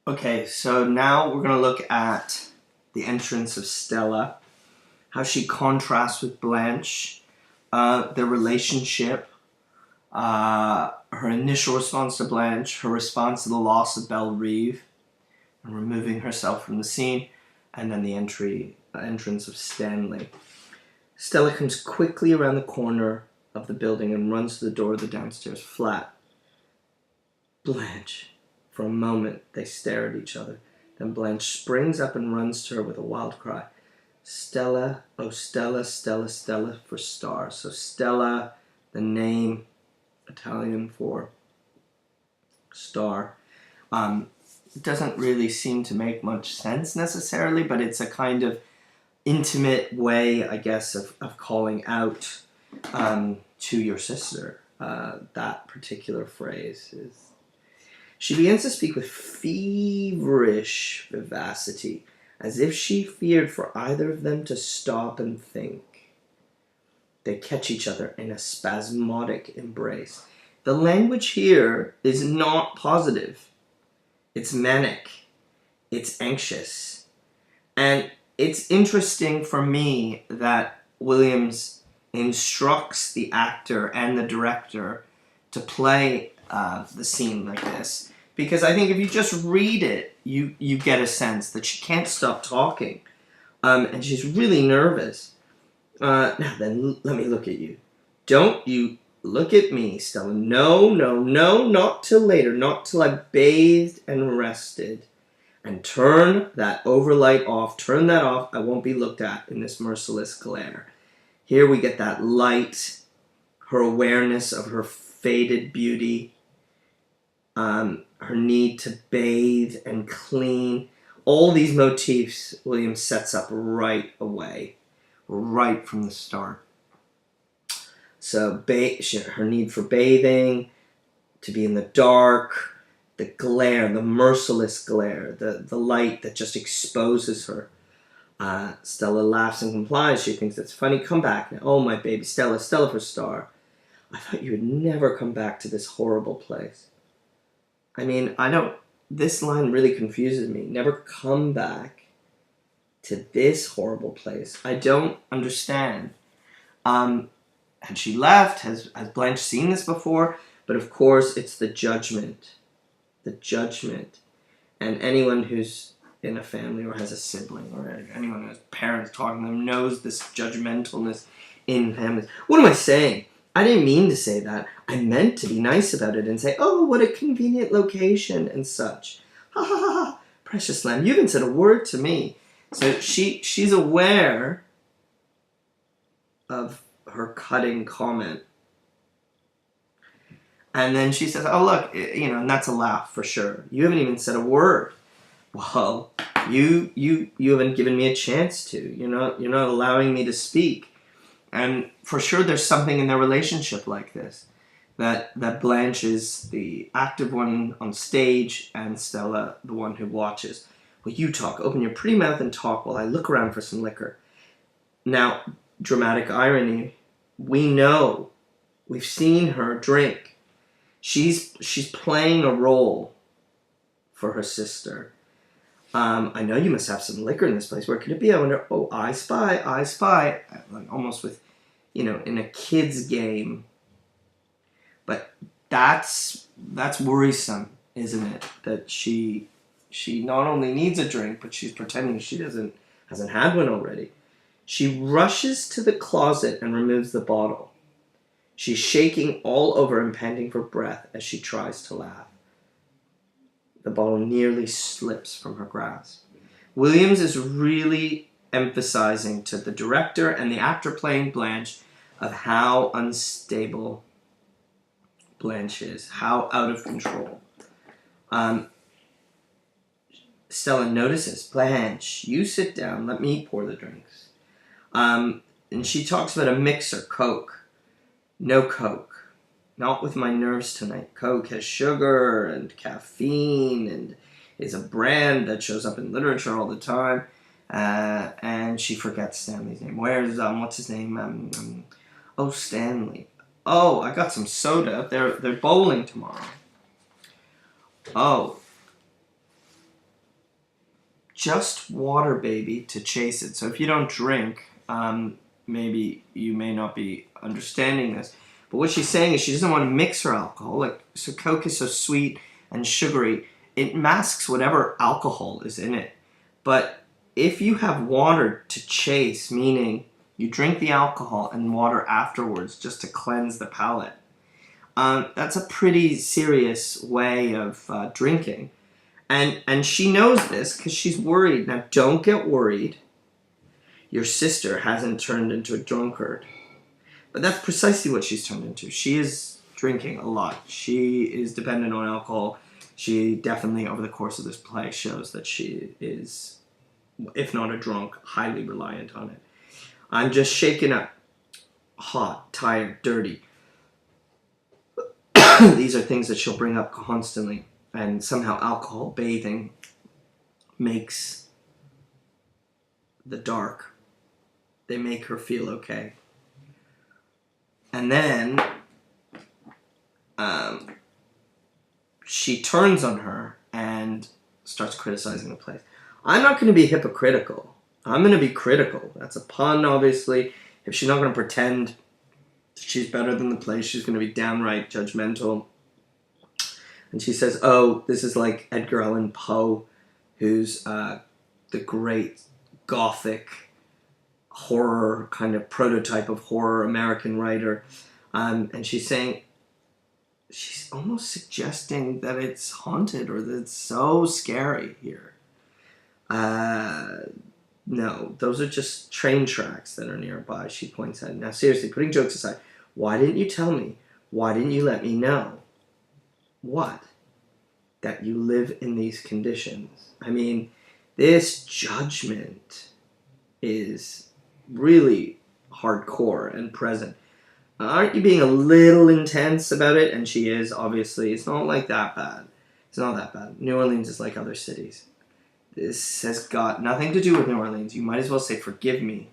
Okay, so now we're going to look at the entrance of Stella, how she contrasts with Blanche, their relationship, her initial response to Blanche, her response to the loss of Belle Reve, and removing herself from the scene, and then the entrance of Stanley. Stella comes quickly around the corner of the building and runs to the door of the downstairs flat. Blanche. For a moment, they stare at each other. Then Blanche springs up and runs to her with a wild cry. Stella, oh Stella, Stella, Stella for star. So Stella, the name Italian for star. It doesn't really seem to make much sense necessarily, but it's a kind of intimate way, I guess, of calling out to your sister. That particular phrase is... She begins to speak with feverish vivacity, as if she feared for either of them to stop and think. They catch each other in a spasmodic embrace. The language here is not positive. It's manic. It's anxious. And it's interesting for me that Williams instructs the actor and the director to play the scene like this. Because I think if you just read it, you get a sense that she can't stop talking. And she's really nervous. Now then, let me look at you. Don't you look at me, Stella. No, no, no, not till later. Not till I've bathed and rested. And turn that overlight off. Turn that off. I won't be looked at in this merciless glare. Here we get that light, her awareness of her faded beauty, her need to bathe and clean. All these motifs Williams sets up right away, right from the start. So her need for bathing, to be in the dark, the glare, the merciless glare, the light that just exposes her. Stella laughs and complies. She thinks it's funny. Come back now. Oh, my baby Stella, Stella for star. I thought you would never come back to this horrible place. I mean, this line really confuses me. Never come back to this horrible place. I don't understand. Had she left? Has Blanche seen this before? But of course, it's the judgment. The judgment. And anyone who's in a family or has a sibling or anyone who has parents talking to them knows this judgmentalness in families. What am I saying? I didn't mean to say that. I meant to be nice about it and say, oh, what a convenient location and such. Ha ha ha ha. Precious lamb, you haven't said a word to me. So she's aware of her cutting comment. And then she says, oh, look, and that's a laugh for sure. You haven't even said a word. Well, you haven't given me a chance to. You're not allowing me to speak. And for sure there's something in their relationship like this. That Blanche is the active one on stage and Stella the one who watches. Well, you talk. Open your pretty mouth and talk while I look around for some liquor. Now, dramatic irony. We know. We've seen her drink. She's playing a role for her sister. I know you must have some liquor in this place. Where could it be? I wonder. Oh, I spy, I spy. Like almost with, in a kid's game. But that's worrisome, isn't it? That she not only needs a drink, but she's pretending she hasn't had one already. She rushes to the closet and removes the bottle. She's shaking all over and panting for breath as she tries to laugh. The bottle nearly slips from her grasp. Williams is really emphasizing to the director and the actor playing Blanche of how unstable Blanche is, how out of control. Stella notices, Blanche, you sit down, let me pour the drinks. And she talks about a mixer, Coke. No Coke. Not with my nerves tonight. Coke has sugar and caffeine and is a brand that shows up in literature all the time. And she forgets Stanley's name. What's his name? Oh, Stanley. Oh, I got some soda. They're bowling tomorrow. Oh. just water, baby, to chase it. So if you don't drink, maybe you may not be understanding this. But what she's saying is she doesn't want to mix her alcohol. Like, so Coke is so sweet and sugary, it masks whatever alcohol is in it. But if you have water to chase, meaning you drink the alcohol and water afterwards just to cleanse the palate, that's a pretty serious way of drinking. And she knows this because she's worried. Now, don't get worried. Your sister hasn't turned into a drunkard. But that's precisely what she's turned into. She is drinking a lot. She is dependent on alcohol. She definitely, over the course of this play, shows that she is, if not a drunk, highly reliant on it. I'm just shaken up, hot, tired, dirty. These are things that she'll bring up constantly. And somehow alcohol bathing makes the dark. They make her feel okay. And then she turns on her and starts criticizing the place. I'm not going to be hypocritical. I'm going to be critical. That's a pun, obviously. If she's not going to pretend she's better than the place, she's going to be downright judgmental. And she says, oh, this is like Edgar Allan Poe, who's the great Gothic horror, kind of prototype of horror American writer. And she's saying, she's almost suggesting that it's haunted or that it's so scary here. No, those are just train tracks that are nearby, she points out. Now, seriously, putting jokes aside, why didn't you tell me? Why didn't you let me know? What? That you live in these conditions. I mean, this judgment is really hardcore and present. Aren't you being a little intense about it? And she is, obviously. It's not like that bad. It's not that bad. New Orleans is like other cities. This has got nothing to do with New Orleans. You might as well say, forgive me.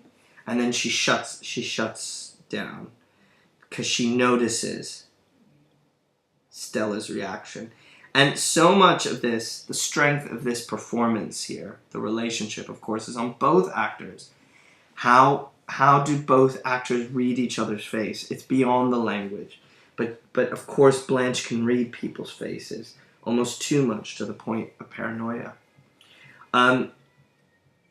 And then she shuts down because she notices Stella's reaction. And so much of this, the strength of this performance here, the relationship, of course, is on both actors. How do both actors read each other's face? It's beyond the language. But of course, Blanche can read people's faces, almost too much to the point of paranoia.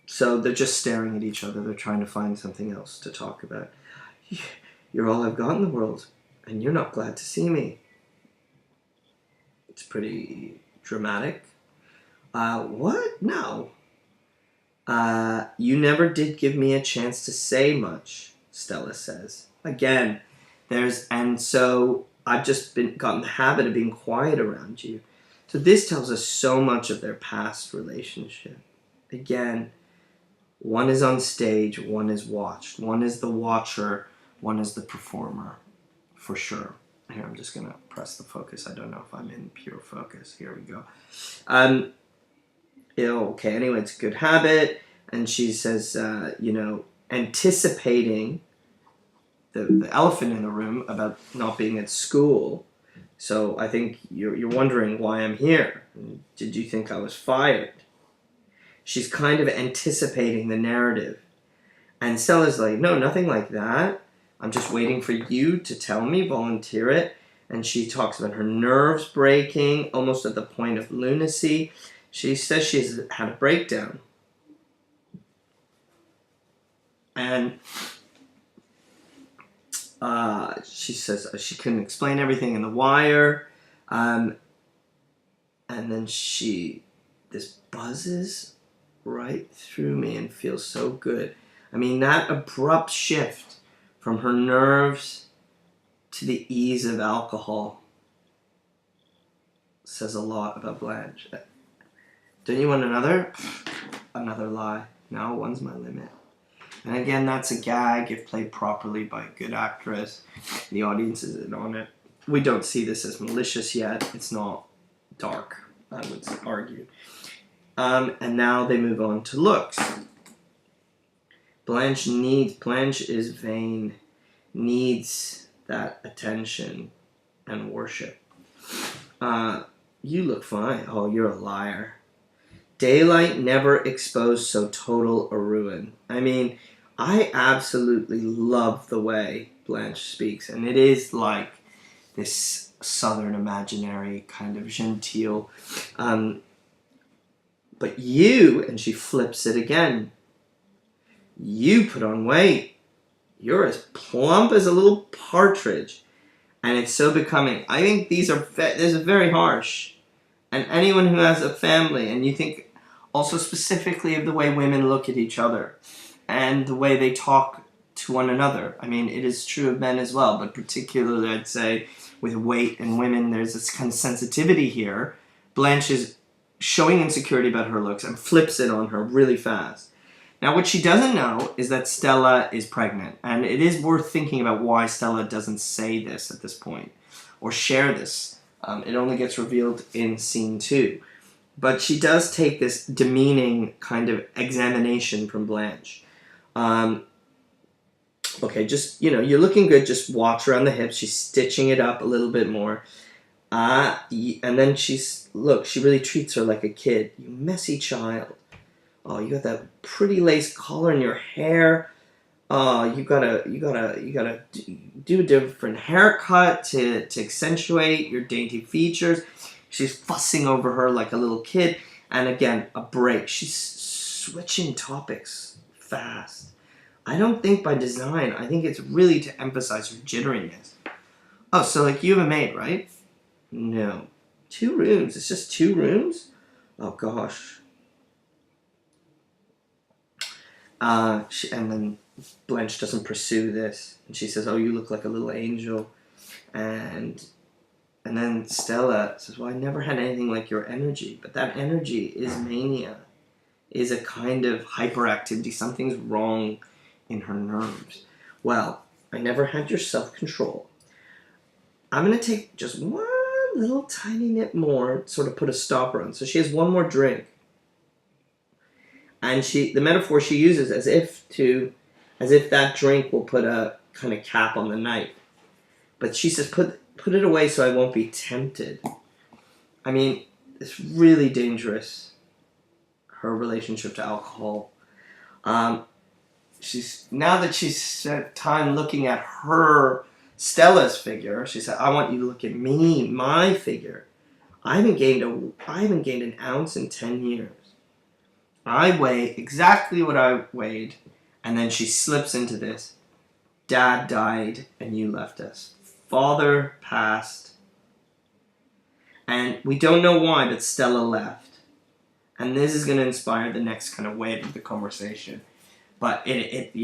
So they're just staring at each other. They're trying to find something else to talk about. You're all I've got in the world, and you're not glad to see me. It's pretty dramatic. What? No. You never did give me a chance to say much, Stella says. Again, and so I've just gotten the habit of being quiet around you. So this tells us so much of their past relationship. Again, one is on stage, one is watched. One is the watcher, one is the performer, for sure. Here, I'm just going to press the focus. I don't know if I'm in pure focus. Here we go. Okay, anyway, it's a good habit. And she says, anticipating the elephant in the room about not being at school. So I think you're wondering why I'm here. Did you think I was fired? She's kind of anticipating the narrative. And Stella's like, no, nothing like that. I'm just waiting for you to tell me, volunteer it. And she talks about her nerves breaking, almost at the point of lunacy. She says she's had a breakdown. And she says she couldn't explain everything in the wire. And then this buzzes right through me and feels so good. I mean, that abrupt shift from her nerves to the ease of alcohol says a lot about Blanche. Don't you want another? Another lie. No, one's my limit. And again, that's a gag if played properly by a good actress. The audience is in on it. We don't see this as malicious yet. It's not dark, I would argue. And now they move on to looks. Blanche is vain, needs that attention and worship. You look fine. Oh, you're a liar. Daylight never exposed so total a ruin. I mean, I absolutely love the way Blanche speaks, and it is like this southern imaginary kind of genteel. But you, and she flips it again, you put on weight. You're as plump as a little partridge. And it's so becoming. I think this is very harsh. And anyone who has a family, and you think also specifically of the way women look at each other and the way they talk to one another. I mean, it is true of men as well, but particularly I'd say with weight and women, there's this kind of sensitivity here. Blanche is showing insecurity about her looks and flips it on her really fast. Now, what she doesn't know is that Stella is pregnant, and it is worth thinking about why Stella doesn't say this at this point or share this. It only gets revealed in scene 2. But she does take this demeaning kind of examination from Blanche. Okay, just, you're looking good, just watch around the hips. She's stitching it up a little bit more. And then she really treats her like a kid. You messy child. Oh, you got that pretty lace collar in your hair. Oh, you gotta do a different haircut to accentuate your dainty features. She's fussing over her like a little kid. And again, a break. She's switching topics fast. I don't think by design. I think it's really to emphasize her jitteriness. Oh, so you have a maid, right? No. 2 rooms. It's just 2 rooms? Oh, gosh. And then Blanche doesn't pursue this, and she says, "Oh, you look like a little angel," and then Stella says, "Well, I never had anything like your energy, but that energy is mania, is a kind of hyperactivity. Something's wrong in her nerves. Well, I never had your self-control. I'm gonna take just one little tiny nip more, sort of put a stopper on." So she has one more drink. And the metaphor she uses as if that drink will put a kind of cap on the night. But she says, put it away so I won't be tempted. I mean, it's really dangerous, her relationship to alcohol. Now that she's spent time looking at Stella's figure, she said, "I want you to look at me, my figure. I haven't gained an ounce in 10 years. I weigh exactly what I weighed." And then she slips into this. "Dad died and you left us. Father passed. And we don't know why, but Stella left." And this is going to inspire the next kind of wave of the conversation. But it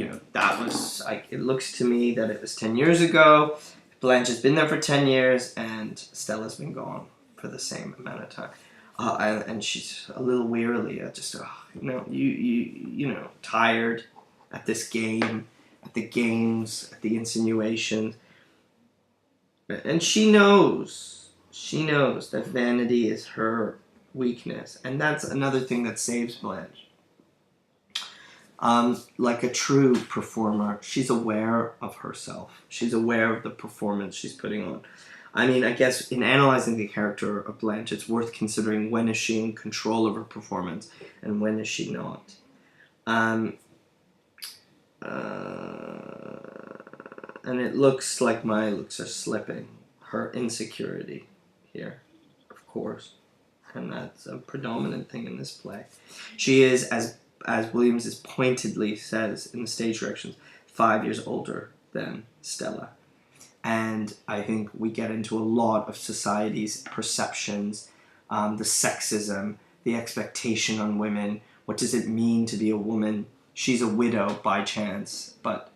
looks to me that it was 10 years ago. Blanche has been there for 10 years, and Stella's been gone for the same amount of time. And she's a little wearily, tired at this game, at the games, at the insinuations. And she knows that vanity is her weakness. And that's another thing that saves Blanche. Like a true performer, she's aware of herself. She's aware of the performance she's putting on. I mean, I guess in analyzing the character of Blanche, it's worth considering when is she in control of her performance and when is she not. And it looks like my looks are slipping. Her insecurity here, of course. And that's a predominant thing in this play. She is, as Williams is pointedly says in the stage directions, 5 years older than Stella. And I think we get into a lot of society's perceptions, the sexism, the expectation on women. What does it mean to be a woman? She's a widow by chance, but,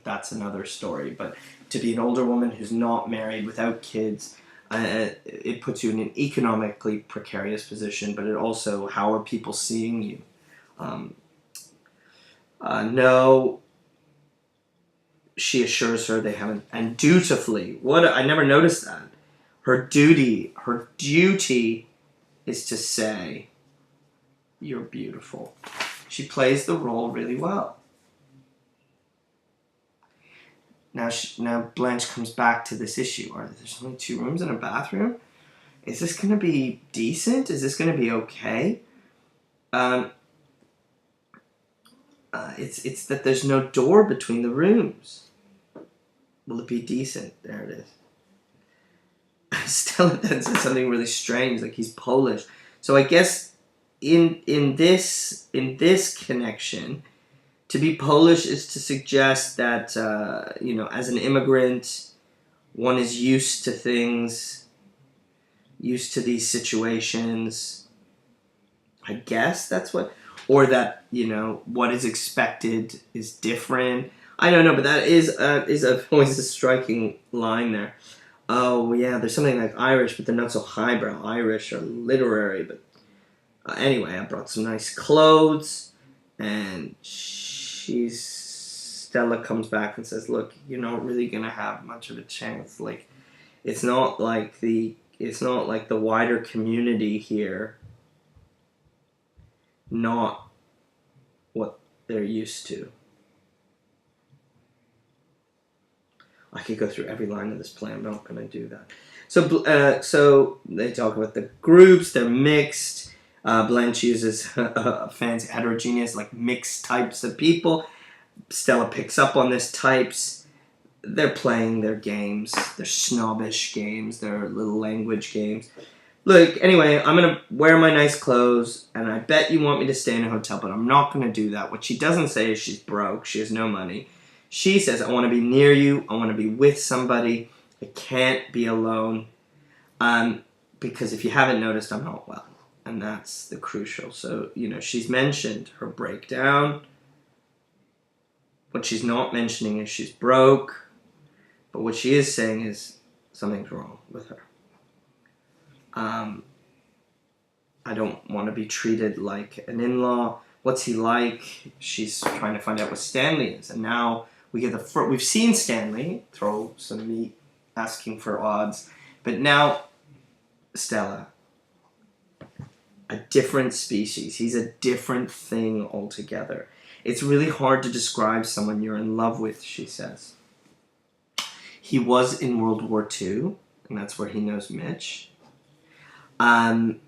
that's another story. But to be an older woman who's not married, without kids, it puts you in an economically precarious position, but it also, how are people seeing you? No. She assures her they haven't, and dutifully, I never noticed that. Her duty is to say, "You're beautiful." She plays the role really well. Now Blanche comes back to this issue. There's only 2 rooms and a bathroom? Is this going to be decent? Is this going to be okay? Um, it's that there's no door between the rooms. Will it be decent? There it is. Stella then says something really strange, like he's Polish. So I guess in this connection, to be Polish is to suggest that as an immigrant, one is used to things, used to these situations. I guess that's what, or that what is expected is different. I don't know, but that is always a striking line there. Oh yeah, there's something like Irish, but they're not so highbrow. Irish are literary, but anyway, I brought some nice clothes, and Stella comes back and says, "Look, you're not really gonna have much of a chance. Like, it's not like the wider community here. Not what they're used to." I could go through every line of this play. I'm not going to do that. So they talk about the groups. They're mixed. Blanche uses fancy heterogeneous, like mixed types of people. Stella picks up on this types. They're playing their games. They're snobbish games. They're little language games. Look, anyway, I'm going to wear my nice clothes, and I bet you want me to stay in a hotel, but I'm not going to do that. What she doesn't say is she's broke. She has no money. She says, I want to be near you. I want to be with somebody. I can't be alone. Because if you haven't noticed, I'm not well. And that's the crucial. So, she's mentioned her breakdown. What she's not mentioning is she's broke. But what she is saying is something's wrong with her. I don't want to be treated like an in-law. What's he like? She's trying to find out what Stanley is. And now we get we've seen Stanley throw some meat, asking for odds, but now Stella, a different species. He's a different thing altogether. It's really hard to describe someone you're in love with, she says. He was in World War II, and that's where he knows Mitch. And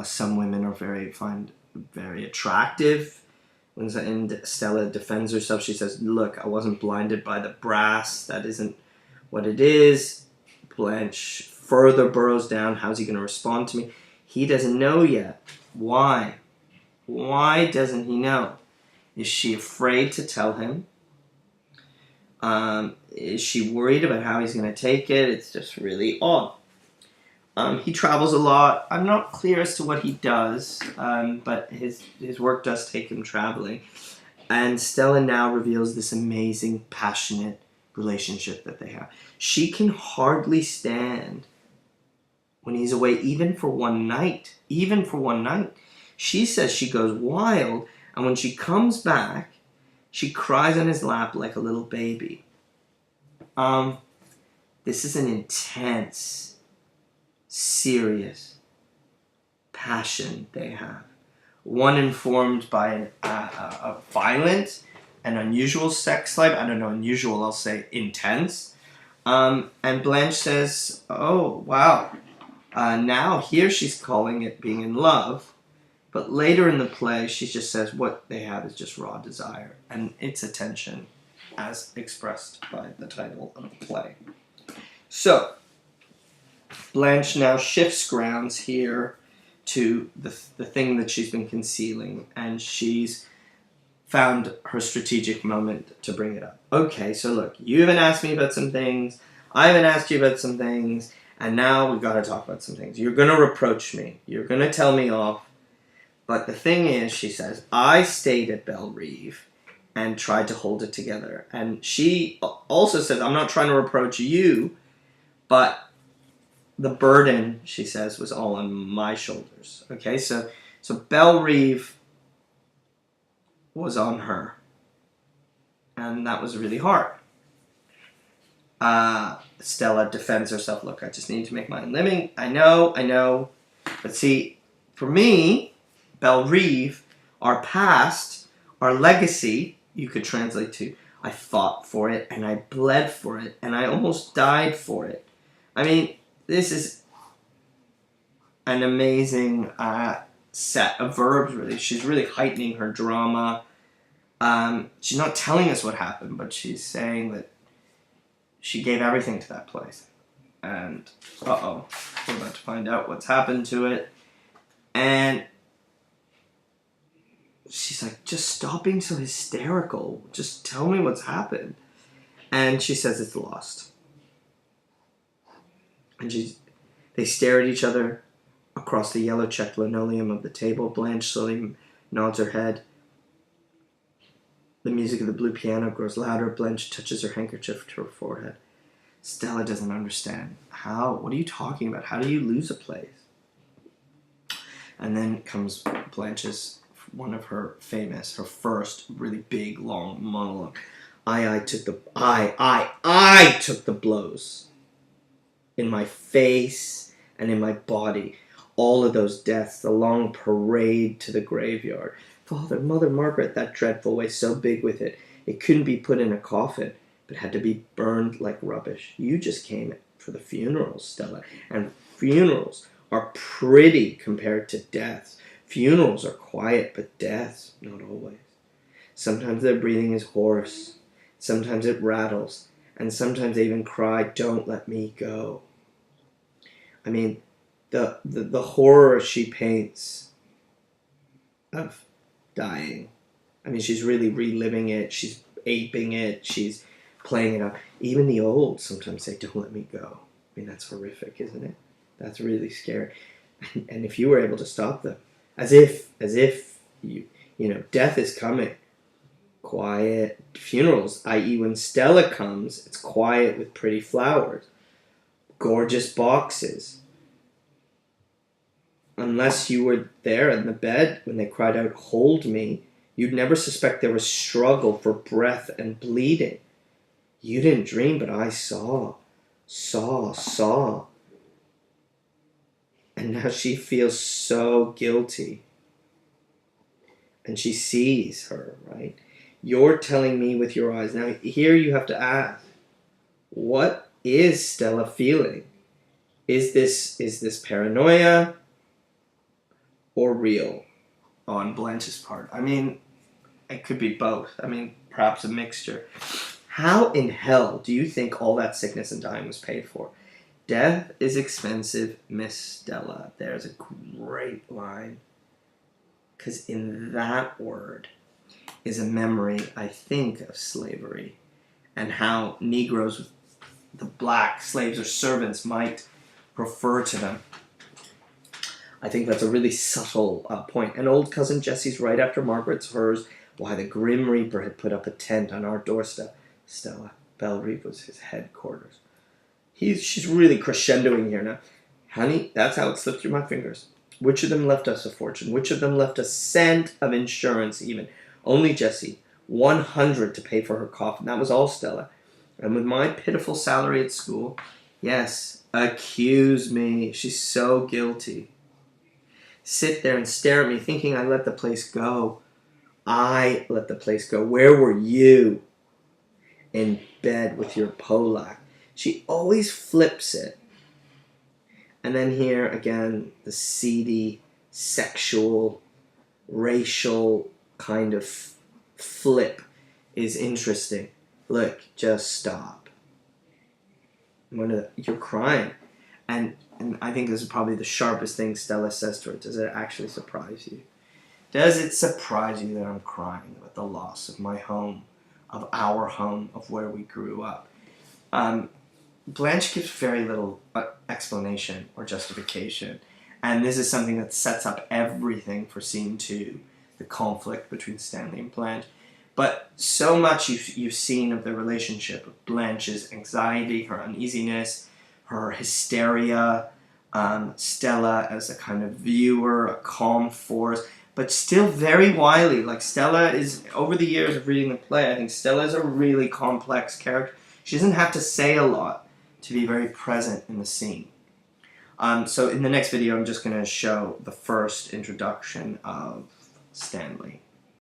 some women are find very attractive. And Stella defends herself. She says, look, I wasn't blinded by the brass. That isn't what it is. Blanche further burrows down. How's he going to respond to me? He doesn't know yet. Why? Why doesn't he know? Is she afraid to tell him? Is she worried about how he's going to take it? It's just really odd. He travels a lot. I'm not clear as to what he does, but his work does take him traveling. And Stella now reveals this amazing, passionate relationship that they have. She can hardly stand when he's away, even for one night. Even for one night. She says she goes wild, and when she comes back, she cries on his lap like a little baby. This is an intense, serious passion they have. One informed by a violent and unusual sex life. I don't know, unusual, I'll say intense. And Blanche says, oh, wow. Now here she's calling it being in love. But later in the play, she just says what they have is just raw desire. And it's attention, as expressed by the title of the play. So, Blanche now shifts grounds here to the thing that she's been concealing, and she's found her strategic moment to bring it up. Okay, so look, you haven't asked me about some things, I haven't asked you about some things, and now we've got to talk about some things. You're going to reproach me, you're going to tell me off, but the thing is, she says, I stayed at Belle Reve and tried to hold it together. And she also says, I'm not trying to reproach you, but the burden, she says, was all on my shoulders. Okay, so Belle Reve was on her. And that was really hard. Stella defends herself. Look, I just need to make my own living. I know. But see, for me, Belle Reve, our past, our legacy, you could translate to, I fought for it, and I bled for it, and I almost died for it. I mean, this is an amazing set of verbs, really. She's really heightening her drama. She's not telling us what happened, but she's saying that she gave everything to that place. And, uh-oh, we're about to find out what's happened to it. And she's like, just stop being so hysterical. Just tell me what's happened. And she says it's lost. And they stare at each other across the yellow checked linoleum of the table. Blanche slowly nods her head. The music of the blue piano grows louder. Blanche touches her handkerchief to her forehead. Stella doesn't understand. How? What are you talking about? How do you lose a place? And then comes Blanche's, one of her first really big, long monologue. I took the blows. In my face and in my body. All of those deaths, the long parade to the graveyard. Father, Mother, Margaret, that dreadful way, so big with it. It couldn't be put in a coffin, but had to be burned like rubbish. You just came for the funerals, Stella. And funerals are pretty compared to deaths. Funerals are quiet, but deaths, not always. Sometimes their breathing is hoarse. Sometimes it rattles. And sometimes they even cry, don't let me go. I mean, the horror she paints of dying. I mean, she's really reliving it. She's aping it. She's playing it up. Even the old sometimes say, don't let me go. I mean, that's horrific, isn't it? That's really scary. And if you were able to stop them, as if you know, death is coming. Quiet funerals, i.e. when Stella comes, it's quiet with pretty flowers. Gorgeous boxes. Unless you were there in the bed when they cried out, hold me, you'd never suspect there was struggle for breath and bleeding. You didn't dream, but I saw. And now she feels so guilty. And she sees her, right? You're telling me with your eyes. Now, here you have to ask, what is Stella feeling? Is this paranoia or real on Blanche's part? I mean, it could be both. I mean, perhaps a mixture. How in hell do you think all that sickness and dying was paid for? Death is expensive, Miss Stella. There's a great line. Because in that word is a memory, I think, of slavery and how Negroes, the black slaves or servants, might refer to them. I think that's a really subtle point. And old cousin Jessie's right after Margaret's hers. Why, the Grim Reaper had put up a tent on our doorstep. Stella, Belle Reve was his headquarters. She's really crescendoing here now. Honey, that's how it slipped through my fingers. Which of them left us a fortune? Which of them left a cent of insurance even? Only Jessie. 100 to pay for her coffin. That was all Stella. And with my pitiful salary at school, yes, accuse me. She's so guilty. Sit there and stare at me thinking I let the place go. I let the place go. Where were you? In bed with your Polak. She always flips it. And then here again, the seedy, sexual, racial kind of flip is interesting. Look, just stop. You're crying. And I think this is probably the sharpest thing Stella says to her. Does it actually surprise you? Does it surprise you that I'm crying with the loss of my home, of our home, of where we grew up? Blanche gives very little explanation or justification. And this is something that sets up everything for scene 2, the conflict between Stanley and Blanche. But so much you've seen of the relationship of Blanche's anxiety, her uneasiness, her hysteria, Stella as a kind of viewer, a calm force, but still very wily. Like Stella is, over the years of reading the play, I think Stella is a really complex character. She doesn't have to say a lot to be very present in the scene. So in the next video, I'm just going to show the first introduction of Stanley.